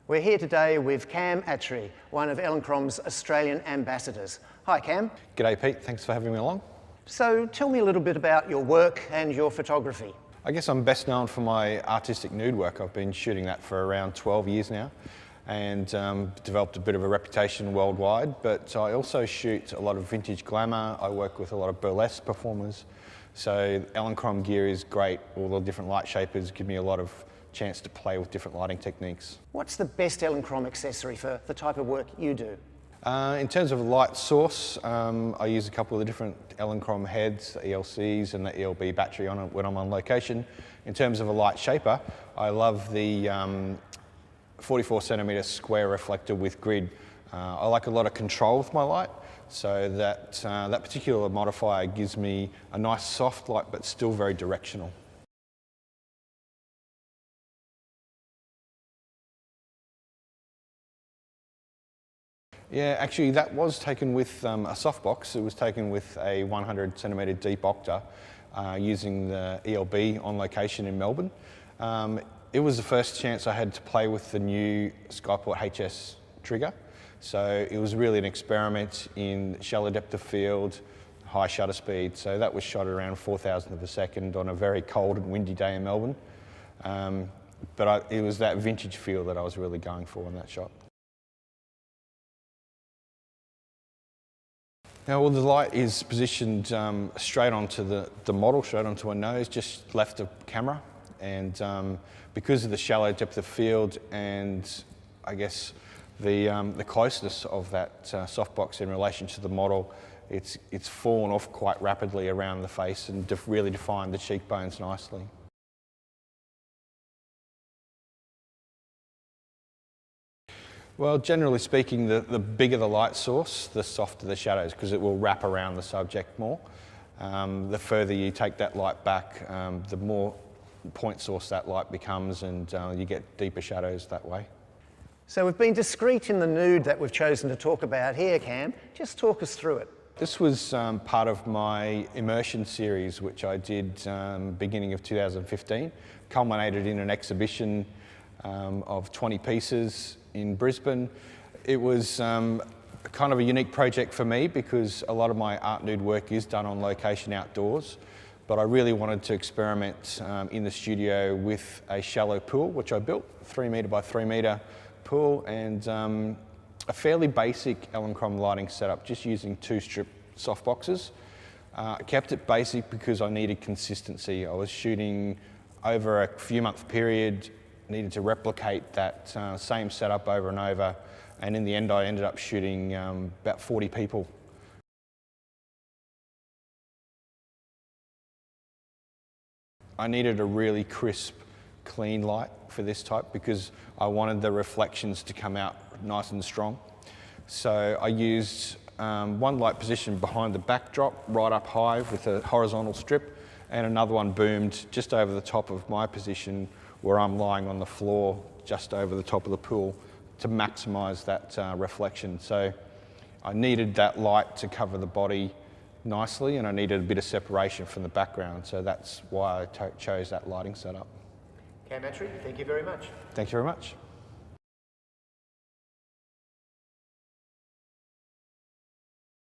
We're here today with Cam Attree, one of Elinchrom's Australian ambassadors. Hi Cam. G'day Pete, thanks for having me along. So tell me a little bit about your work and your photography. I guess I'm best known for my artistic nude work. I've been shooting that for around 12 years now and developed a bit of a reputation worldwide, but I also shoot a lot of vintage glamour. I work with a lot of burlesque performers. So Elinchrom gear is great. All the different light shapers give me a lot of chance to play with different lighting techniques. What's the best Elinchrom accessory for the type of work you do? In terms of light source, I use a couple of the different Elinchrom heads, the ELCs and the ELB battery on it when I'm on location. In terms of a light shaper, I love the 44cm square reflector with grid. I like a lot of control with my light, so that particular modifier gives me a nice soft light but still very directional. Yeah, actually that was taken with a softbox. It was taken with a 100cm deep octa using the ELB on location in Melbourne. It was the first chance I had to play with the new Skyport HS trigger. So it was really an experiment in shallow depth of field, high shutter speed. So that was shot at around 4,000th of a second on a very cold and windy day in Melbourne. It was that vintage feel that I was really going for in that shot. Now, well, the light is positioned straight onto the model, straight onto a nose, just left of camera. And because of the shallow depth of field and I guess the closeness of that softbox in relation to the model, it's fallen off quite rapidly around the face and really defined the cheekbones nicely. Well, generally speaking, the bigger the light source, the softer the shadows, because it will wrap around the subject more. The further you take that light back, the more point source that light becomes, and you get deeper shadows that way. So we've been discreet in the nude that we've chosen to talk about here, Cam. Just talk us through it. This was part of my immersion series, which I did beginning of 2015, culminated in an exhibition of 20 pieces in Brisbane. It was kind of a unique project for me because a lot of my art nude work is done on location outdoors, but I really wanted to experiment in the studio with a shallow pool, which I built, 3 metre by 3 metre pool, and a fairly basic Elinchrom lighting setup, just using 2 strip softboxes. I kept it basic because I needed consistency. I was shooting over a few month period, needed to replicate that same setup over and over, and in the end I ended up shooting about 40 people. I needed a really crisp, clean light for this type because I wanted the reflections to come out nice and strong. So I used one light position behind the backdrop, right up high with a horizontal strip, and another one boomed just over the top of my position where I'm lying on the floor just over the top of the pool to maximise that reflection. So I needed that light to cover the body nicely, and I needed a bit of separation from the background, so that's why I chose that lighting setup. Cam Attree, thank you very much. Thank you very much.